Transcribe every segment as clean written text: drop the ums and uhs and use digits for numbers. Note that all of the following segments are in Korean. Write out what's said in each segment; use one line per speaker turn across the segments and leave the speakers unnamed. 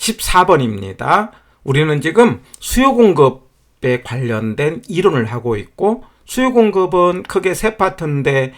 14번입니다. 우리는 지금 수요 공급에 관련된 이론을 하고 있고, 수요 공급은 크게 세 파트인데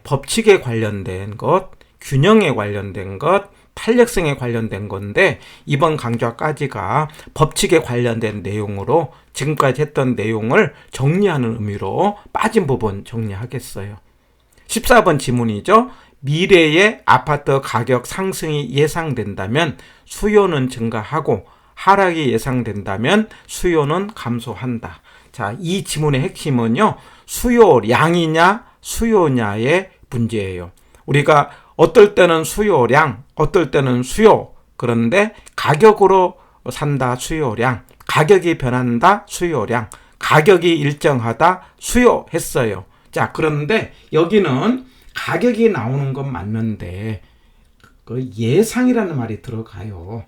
법칙에 관련된 것, 균형에 관련된 것, 탄력성에 관련된 건데, 이번 강좌까지가 법칙에 관련된 내용으로 지금까지 했던 내용을 정리하는 의미로 빠진 부분 정리하겠어요. 14번 지문이죠. 미래의 아파트 가격 상승이 예상된다면 수요는 증가하고 하락이 예상된다면 수요는 감소한다. 자, 이 지문의 핵심은요, 수요량이냐 수요냐의 문제예요. 우리가 어떨 때는 수요량, 어떨 때는 수요, 그런데 가격으로 산다 수요량, 가격이 변한다 수요량, 가격이 일정하다 수요했어요. 자, 그런데 여기는 가격이 나오는 건 맞는데 그 예상이라는 말이 들어가요.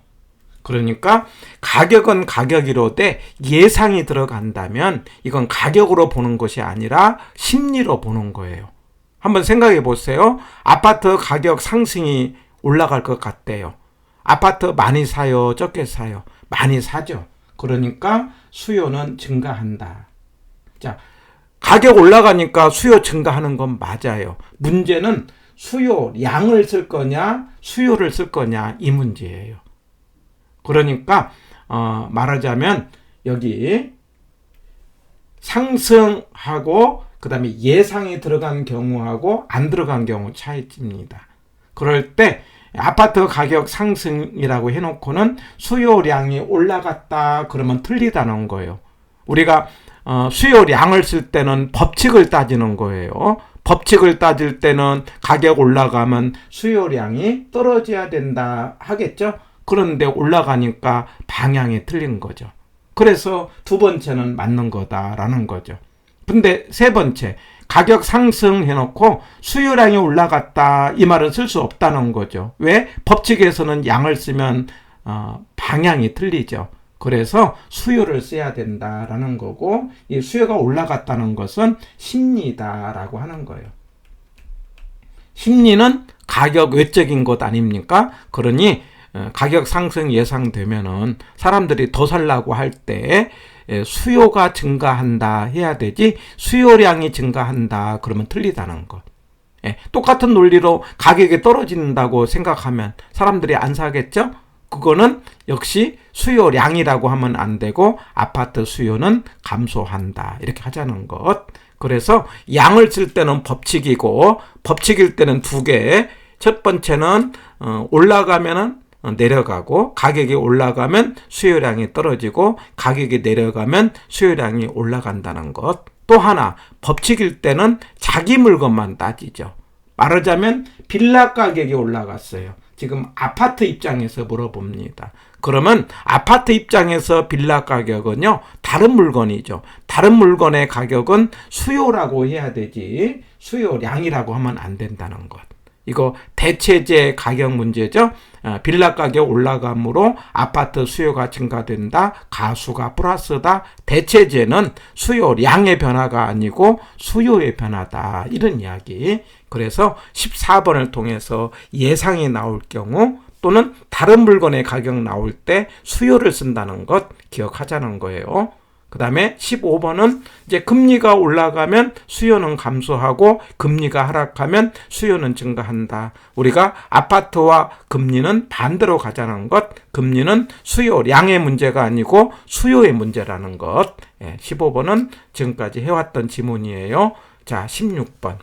그러니까 가격은 가격이로되 예상이 들어간다면 이건 가격으로 보는 것이 아니라 심리로 보는 거예요. 한번 생각해 보세요. 아파트 가격 상승이 올라갈 것 같대요. 아파트 많이 사요, 적게 사요? 많이 사죠. 그러니까 수요는 증가한다. 자, 가격 올라가니까 수요 증가하는 건 맞아요. 문제는 수요량을 쓸 거냐 수요를 쓸 거냐 이 문제예요. 그러니까 말하자면 여기 상승하고 그 다음에 예상이 들어간 경우하고 안 들어간 경우 차이입니다. 그럴 때 아파트 가격 상승이라고 해놓고는 수요량이 올라갔다 그러면 틀리다는 거예요. 우리가 수요량을 쓸 때는 법칙을 따지는 거예요. 법칙을 따질 때는 가격 올라가면 수요량이 떨어져야 된다 하겠죠. 그런데 올라가니까 방향이 틀린 거죠. 그래서 두 번째는 맞는 거다라는 거죠. 근데 세 번째, 가격 상승해놓고 수요량이 올라갔다 이 말은 쓸 수 없다는 거죠. 왜? 법칙에서는 양을 쓰면 방향이 틀리죠. 그래서 수요를 써야 된다라는 거고, 이 수요가 올라갔다는 것은 심리다라고 하는 거예요. 심리는 가격 외적인 것 아닙니까? 그러니 가격 상승 예상되면은 사람들이 더 살라고 할 때 수요가 증가한다 해야 되지, 수요량이 증가한다 그러면 틀리다는 것. 똑같은 논리로 가격이 떨어진다고 생각하면 사람들이 안 사겠죠? 그거는 역시 수요량이라고 하면 안 되고 아파트 수요는 감소한다 이렇게 하자는 것. 그래서 양을 쓸 때는 법칙이고, 법칙일 때는 두 개. 첫 번째는 올라가면은 내려가고, 가격이 올라가면 수요량이 떨어지고, 가격이 내려가면 수요량이 올라간다는 것. 또 하나, 법칙일 때는 자기 물건만 따지죠. 말하자면 빌라 가격이 올라갔어요. 지금 아파트 입장에서 물어봅니다. 그러면 아파트 입장에서 빌라 가격은요, 다른 물건이죠. 다른 물건의 가격은 수요라고 해야 되지 수요량이라고 하면 안 된다는 것. 이거 대체재 가격 문제죠. 빌라 가격 올라감으로 아파트 수요가 증가된다, 가수가 플러스다. 대체재는 수요량의 변화가 아니고 수요의 변화다 이런 이야기. 그래서 14번을 통해서 예상이 나올 경우 또는 다른 물건의 가격 나올 때 수요를 쓴다는 것 기억하자는 거예요. 그 다음에 15번은 이제 금리가 올라가면 수요는 감소하고 금리가 하락하면 수요는 증가한다. 우리가 아파트와 금리는 반대로 가자는 것. 금리는 수요량의 문제가 아니고 수요의 문제라는 것. 15번은 지금까지 해왔던 지문이에요. 자, 16번.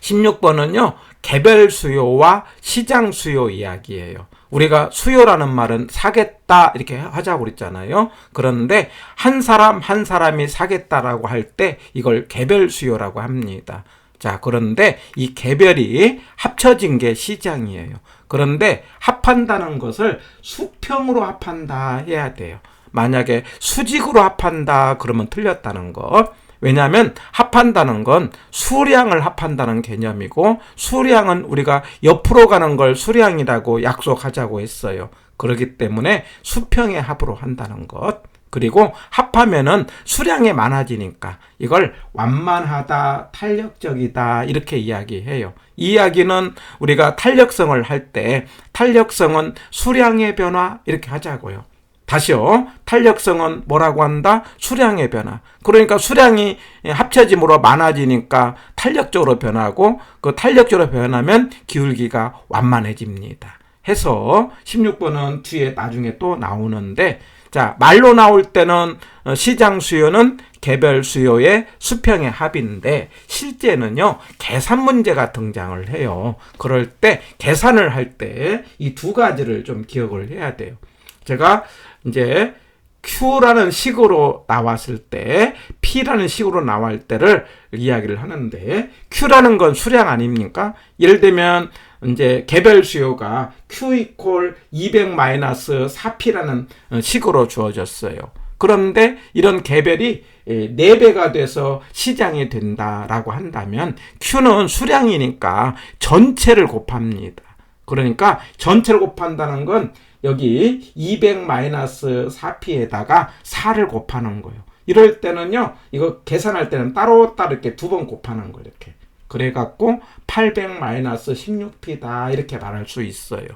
16번은요, 개별 수요와 시장 수요 이야기예요. 우리가 수요라는 말은 사겠다 이렇게 하자고 그랬잖아요. 그런데 한 사람 한 사람이 사겠다라고 할 때 이걸 개별 수요라고 합니다. 자, 그런데 이 개별이 합쳐진 게 시장이에요. 그런데 합한다는 것을 수평으로 합한다 해야 돼요. 만약에 수직으로 합한다 그러면 틀렸다는 것. 왜냐하면 합한다는 건 수량을 합한다는 개념이고, 수량은 우리가 옆으로 가는 걸 수량이라고 약속하자고 했어요. 그렇기 때문에 수평의 합으로 한다는 것. 그리고 합하면은 수량이 많아지니까 이걸 완만하다, 탄력적이다 이렇게 이야기해요. 이 이야기는 우리가 탄력성을 할 때 탄력성은 수량의 변화 이렇게 하자고요. 다시요. 탄력성은 뭐라고 한다? 수량의 변화. 그러니까 수량이 합쳐짐으로 많아지니까 탄력적으로 변하고 그 탄력적으로 변하면 기울기가 완만해집니다. 해서 16번은 뒤에 나중에 또 나오는데 자, 말로 나올 때는 시장 수요는 개별 수요의 수평의 합인데 실제는요 계산 문제가 등장을 해요. 그럴 때 계산을 할 때 이 두 가지를 좀 기억을 해야 돼요. 제가 이제 Q라는 식으로 나왔을 때 P라는 식으로 나올 때를 이야기를 하는데 Q라는 건 수량 아닙니까? 예를 들면 이제 개별 수요가 Q 이퀄 200-4P라는 식으로 주어졌어요. 그런데 이런 개별이 4배가 돼서 시장이 된다라고 한다면 Q는 수량이니까 전체를 곱합니다. 그러니까 전체를 곱한다는 건 여기 200-4P에다가 4를 곱하는 거예요. 이럴 때는요, 이거 계산할 때는 따로따로 이렇게 두 번 곱하는 거예요, 이렇게. 그래갖고 800-16P다 이렇게 말할 수 있어요.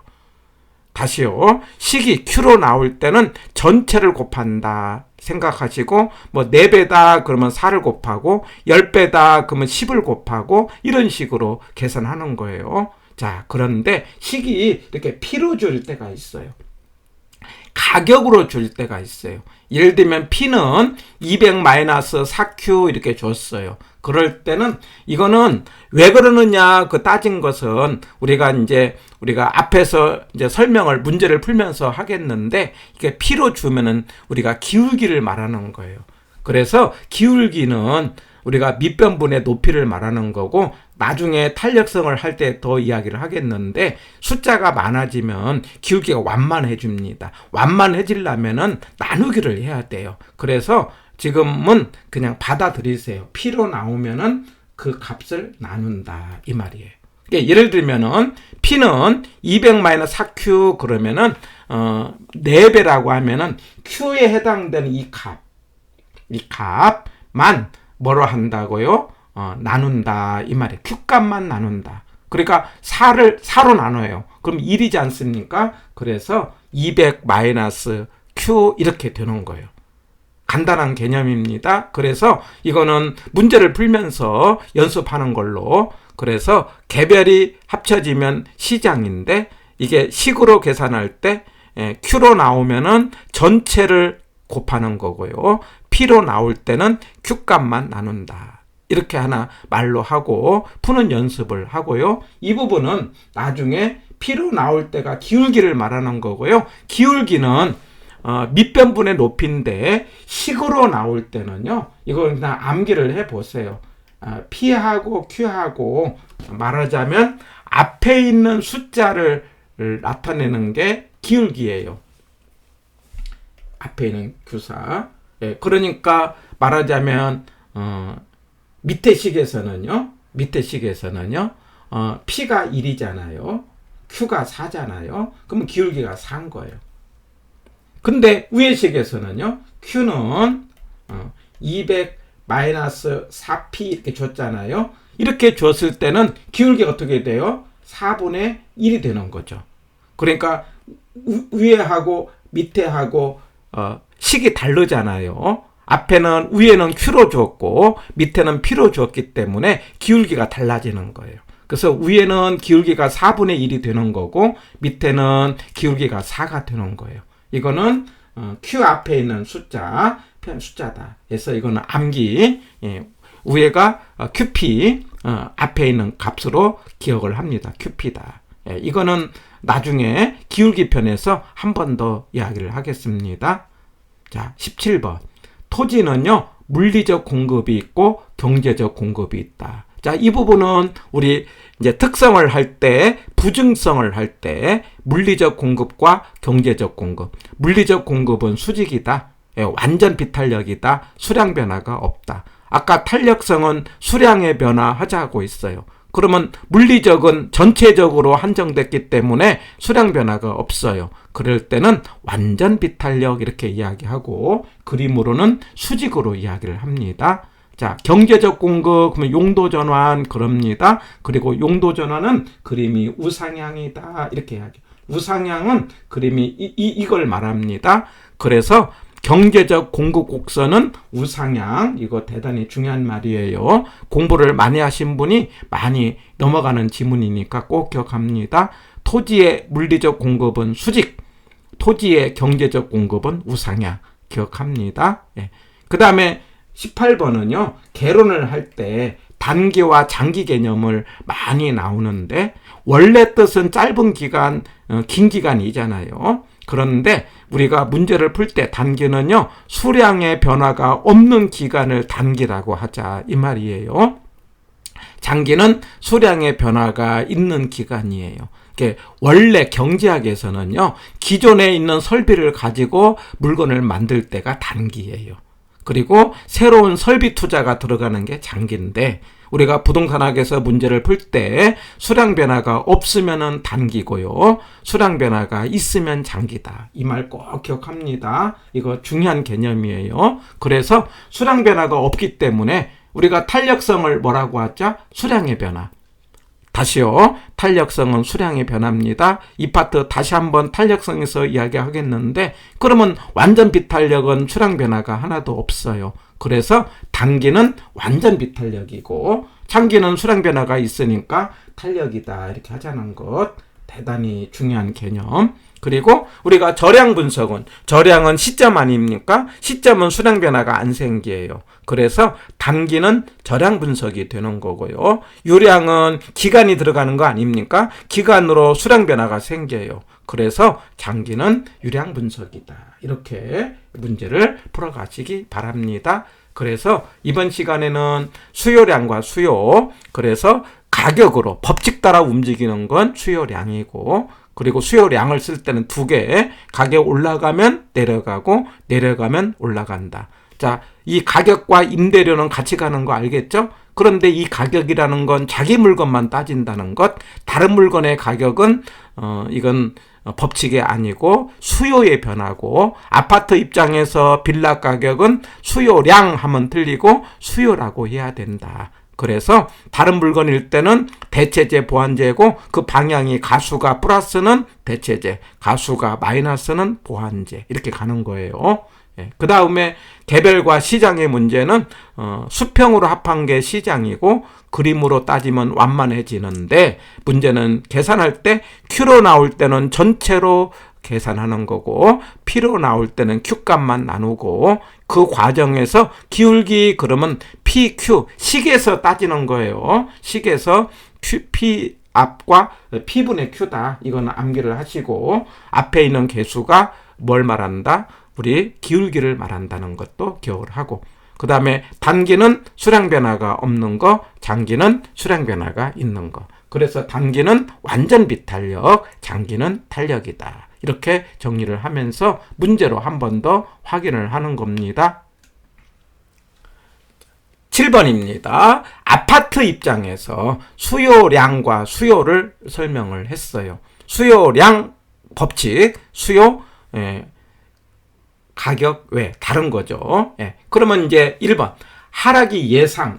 다시요. 식이 Q로 나올 때는 전체를 곱한다 생각하시고 뭐 4배다 그러면 4를 곱하고 10배다 그러면 10을 곱하고 이런 식으로 계산하는 거예요. 자, 그런데 식이 이렇게 P로 줄 때가 있어요. 가격으로 줄 때가 있어요. 예를 들면 P는 200-4Q 이렇게 줬어요. 그럴 때는 이거는 왜 그러느냐 그 따진 것은 우리가 앞에서 이제 설명을 문제를 풀면서 하겠는데 이게 P로 주면은 우리가 기울기를 말하는 거예요. 그래서 기울기는 우리가 밑변분의 높이를 말하는 거고 나중에 탄력성을 할 때 더 이야기를 하겠는데 숫자가 많아지면 기울기가 완만해집니다. 완만해지려면은 나누기를 해야 돼요. 그래서 지금은 그냥 받아들이세요. P로 나오면은 그 값을 나눈다 이 말이에요. 그러니까 예를 들면은 P는 200-4Q 그러면은 4배라고 하면은 Q에 해당되는 이 값만 뭐로 한다고요? 나눈다 이 말이에요. Q값만 나눈다. 그러니까 4로 나눠요. 그럼 1이지 않습니까? 그래서 200-Q 이렇게 되는 거예요. 간단한 개념입니다. 그래서 이거는 문제를 풀면서 연습하는 걸로. 그래서 개별이 합쳐지면 시장인데 이게 식으로 계산할 때 Q로 나오면은 전체를 곱하는 거고요. P로 나올 때는 Q값만 나눈다. 이렇게 하나 말로 하고 푸는 연습을 하고요. 이 부분은 나중에 P로 나올 때가 기울기를 말하는 거고요. 기울기는 밑변분의 높이인데 식으로 나올 때는요. 이걸 그냥 암기를 해보세요. P하고 Q하고 말하자면 앞에 있는 숫자를 나타내는 게 기울기예요. 앞에 있는 규사. 그러니까 말하자면 밑에 식에서는요. P가 1이잖아요. Q가 4잖아요. 그러면 기울기가 4인 거예요. 근데 위의 식에서는요. Q는 200-4P 이렇게 줬잖아요. 이렇게 줬을 때는 기울기가 어떻게 돼요? 4분의 1이 되는 거죠. 그러니까 위에하고 밑에하고 식이 다르잖아요. 위에는 Q로 줬고 밑에는 P로 줬기 때문에 기울기가 달라지는 거예요. 그래서 위에는 기울기가 4분의 1이 되는 거고 밑에는 기울기가 4가 되는 거예요. 이거는 Q 앞에 있는 숫자다. 그래서 이거는 암기, 위에가 QP, 앞에 있는 값으로 기억을 합니다. QP다. 이거는 나중에 기울기 편에서 한 번 더 이야기를 하겠습니다. 자, 17번. 토지는요, 물리적 공급이 있고 경제적 공급이 있다. 자, 이 부분은 우리 이제 특성을 할 때, 부증성을 할 때 물리적 공급과 경제적 공급. 물리적 공급은 수직이다. 완전 비탄력이다. 수량 변화가 없다. 아까 탄력성은 수량의 변화 하자고 있어요. 그러면 물리적은 전체적으로 한정됐기 때문에 수량 변화가 없어요. 그럴 때는 완전 비탄력 이렇게 이야기하고, 그림으로는 수직으로 이야기를 합니다. 자, 경제적 공급, 그러면 용도 전환 그럽니다. 그리고 용도 전환은 그림이 우상향이다 이렇게 이야기. 우상향은 그림이 이걸 말합니다. 그래서 경제적 공급 곡선은 우상향, 이거 대단히 중요한 말이에요. 공부를 많이 하신 분이 많이 넘어가는 지문이니까 꼭 기억합니다. 토지의 물리적 공급은 수직, 토지의 경제적 공급은 우상향, 기억합니다. 예. 그 다음에 18번은요, 개론을 할 때 단기와 장기 개념을 많이 나오는데, 원래 뜻은 짧은 기간, 긴 기간이잖아요. 그런데 우리가 문제를 풀 때 단기는요, 수량의 변화가 없는 기간을 단기라고 하자 이 말이에요. 장기는 수량의 변화가 있는 기간이에요. 원래 경제학에서는요, 기존에 있는 설비를 가지고 물건을 만들 때가 단기예요. 그리고 새로운 설비 투자가 들어가는 게 장기인데, 우리가 부동산학에서 문제를 풀 때 수량 변화가 없으면 단기고요, 수량 변화가 있으면 장기다. 이 말 꼭 기억합니다. 이거 중요한 개념이에요. 그래서 수량 변화가 없기 때문에 우리가 탄력성을 뭐라고 하죠? 수량의 변화. 다시요. 탄력성은 수량의 변화입니다. 이 파트 다시 한번 탄력성에서 이야기하겠는데, 그러면 완전 비탄력은 수량 변화가 하나도 없어요. 그래서 단기는 완전 비탄력이고 장기는 수량 변화가 있으니까 탄력이다 이렇게 하자는 것, 대단히 중요한 개념. 그리고 우리가 절량 분석은, 절량은 시점 아닙니까? 시점은 수량 변화가 안 생겨요. 그래서 단기는 절량 분석이 되는 거고요. 유량은 기간이 들어가는 거 아닙니까? 기간으로 수량 변화가 생겨요. 그래서 장기는 유량 분석이다. 이렇게 문제를 풀어가시기 바랍니다. 그래서 이번 시간에는 수요량과 수요, 그래서 가격으로 법칙 따라 움직이는 건 수요량이고, 그리고 수요량을 쓸 때는 두 개, 가격 올라가면 내려가고 내려가면 올라간다. 자, 이 가격과 임대료는 같이 가는 거 알겠죠? 그런데 이 가격이라는 건 자기 물건만 따진다는 것, 다른 물건의 가격은 이건 법칙이 아니고 수요의 변화고, 아파트 입장에서 빌라 가격은 수요량 하면 틀리고 수요라고 해야 된다. 그래서 다른 물건일 때는 대체제 보완제고, 그 방향이 가수가 플러스는 대체제, 가수가 마이너스는 보완제, 이렇게 가는 거예요. 예. 그 다음에 개별과 시장의 문제는 수평으로 합한 게 시장이고 그림으로 따지면 완만해지는데, 문제는 계산할 때 Q로 나올 때는 전체로 계산하는 거고 P로 나올 때는 Q값만 나누고, 그 과정에서 기울기 그러면 PQ, 식에서 따지는 거예요. 식에서 P 앞과 P분의 Q다. 이건 암기를 하시고, 앞에 있는 개수가 뭘 말한다? 우리 기울기를 말한다는 것도 기억을 하고, 그 다음에 단기는 수량 변화가 없는 거, 장기는 수량 변화가 있는 거. 그래서 단기는 완전 비탄력, 장기는 탄력이다. 이렇게 정리를 하면서 문제로 한 번 더 확인을 하는 겁니다. 7번입니다. 아파트 입장에서 수요량과 수요를 설명을 했어요. 수요량 법칙, 수요, 가격 외 다른 거죠. 예. 그러면 이제 1번 하락이 예상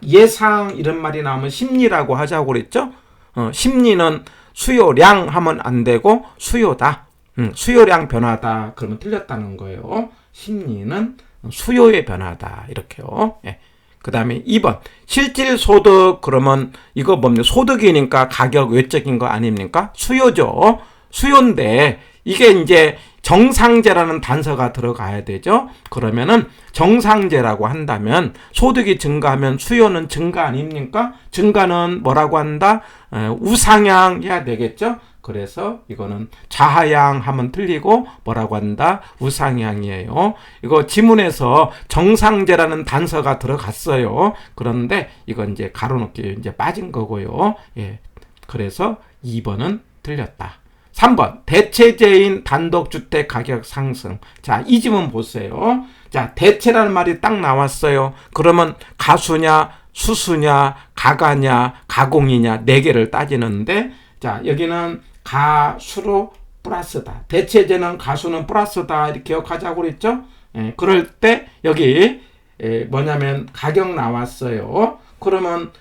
이런 말이 나오면 심리라고 하자고 그랬죠. 심리는 수요량 하면 안 되고 수요다. 수요량 변화다 그러면 틀렸다는 거예요. 심리는 수요의 변화다 이렇게요. 예. 그 다음에 2번 실질 소득, 그러면 이거 뭡니까? 소득이니까 가격 외적인 거 아닙니까? 수요죠. 수요인데 이게 이제 정상제라는 단서가 들어가야 되죠. 그러면은 정상제라고 한다면 소득이 증가하면 수요는 증가 아닙니까? 증가는 뭐라고 한다? 우상향 해야 되겠죠. 그래서 이거는 좌하향 하면 틀리고 뭐라고 한다? 우상향이에요. 이거 지문에서 정상제라는 단서가 들어갔어요. 그런데 이건 이제 가로놓기 이제 빠진 거고요. 예. 그래서 2번은 틀렸다. 3번 대체제인 단독주택 가격 상승. 자, 이 지문 보세요. 자, 대체라는 말이 딱 나왔어요. 그러면 가수냐 수수냐 가가냐 가공이냐 네 개를 따지는데, 자 여기는 가수로 플러스다. 대체제는 가수는 플러스다 이렇게 기억하자고 그랬죠. 그럴 때 여기 뭐냐면 가격 나왔어요. 그러면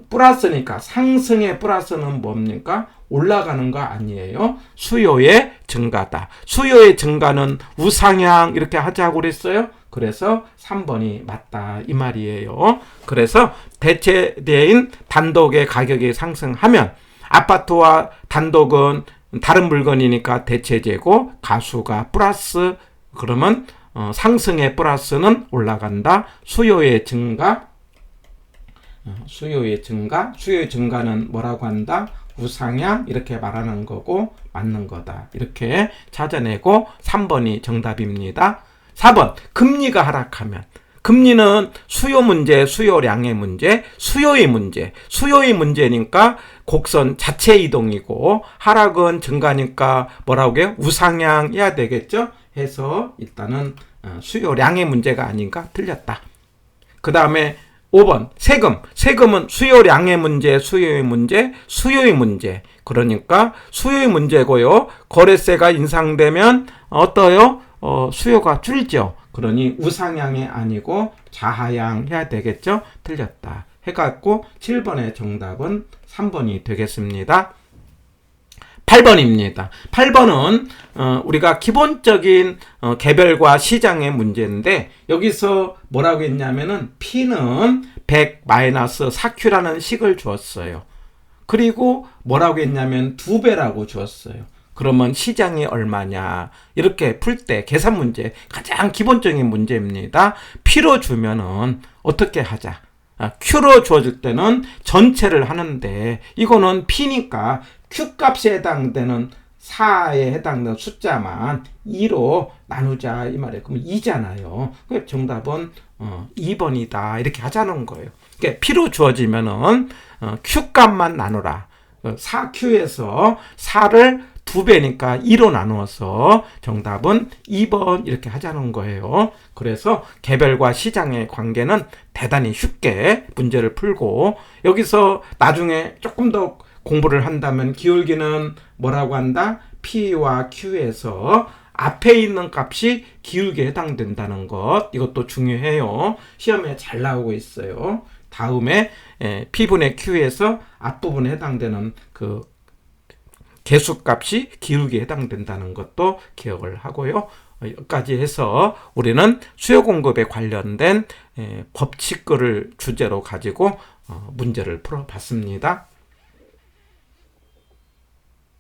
플러스니까 상승의 플러스는 뭡니까? 올라가는 거 아니에요. 수요의 증가다. 수요의 증가는 우상향 이렇게 하자고 그랬어요. 그래서 3번이 맞다 이 말이에요. 그래서 대체대인 단독의 가격이 상승하면 아파트와 단독은 다른 물건이니까 대체제고 가수가 플러스, 그러면 상승의 플러스는 올라간다. 수요의 증가, 수요의 증가는 뭐라고 한다? 우상향 이렇게 말하는 거고 맞는 거다. 이렇게 찾아내고 3번이 정답입니다. 4번 금리가 하락하면, 금리는 수요 문제, 수요량의 문제, 수요의 문제. 수요의 문제니까 곡선 자체 이동이고 하락은 증가니까 뭐라고 해요? 우상향 해야 되겠죠? 해서 일단은 수요량의 문제가 아닌가? 틀렸다. 그 다음에 5번 세금. 세금은 수요량의 문제, 수요의 문제, 수요의 문제. 그러니까 수요의 문제고요. 거래세가 인상되면 어떠요? 수요가 줄죠. 그러니 우상향이 아니고 좌하향 해야 되겠죠? 틀렸다. 해갖고 7번의 정답은 3번이 되겠습니다. 8번입니다. 8번은 우리가 기본적인 개별과 시장의 문제인데, 여기서 뭐라고 했냐면은 P는 100-4Q라는 식을 주었어요. 그리고 뭐라고 했냐면 2배라고 주었어요. 그러면 시장이 얼마냐 이렇게 풀 때 계산 문제 가장 기본적인 문제입니다. P로 주면은 어떻게 하자. Q로 주어질 때는 전체를 하는데 이거는 P니까 Q 값에 해당되는 4에 해당되는 숫자만 2로 나누자 이 말이에요. 그럼 2잖아요. 정답은 2번이다 이렇게 하자는 거예요. 그러니까 P로 주어지면은 Q 값만 나누라. 4Q에서 4를 2배니까 2로 나누어서 정답은 2번 이렇게 하자는 거예요. 그래서 개별과 시장의 관계는 대단히 쉽게 문제를 풀고, 여기서 나중에 조금 더 공부를 한다면 기울기는 뭐라고 한다? P와 Q에서 앞에 있는 값이 기울기에 해당된다는 것, 이것도 중요해요. 시험에 잘 나오고 있어요. 다음에 P분의 Q에서 앞부분에 해당되는 그 개수값이 기울기에 해당된다는 것도 기억을 하고요. 여기까지 해서 우리는 수요 공급에 관련된 법칙을 주제로 가지고 문제를 풀어봤습니다.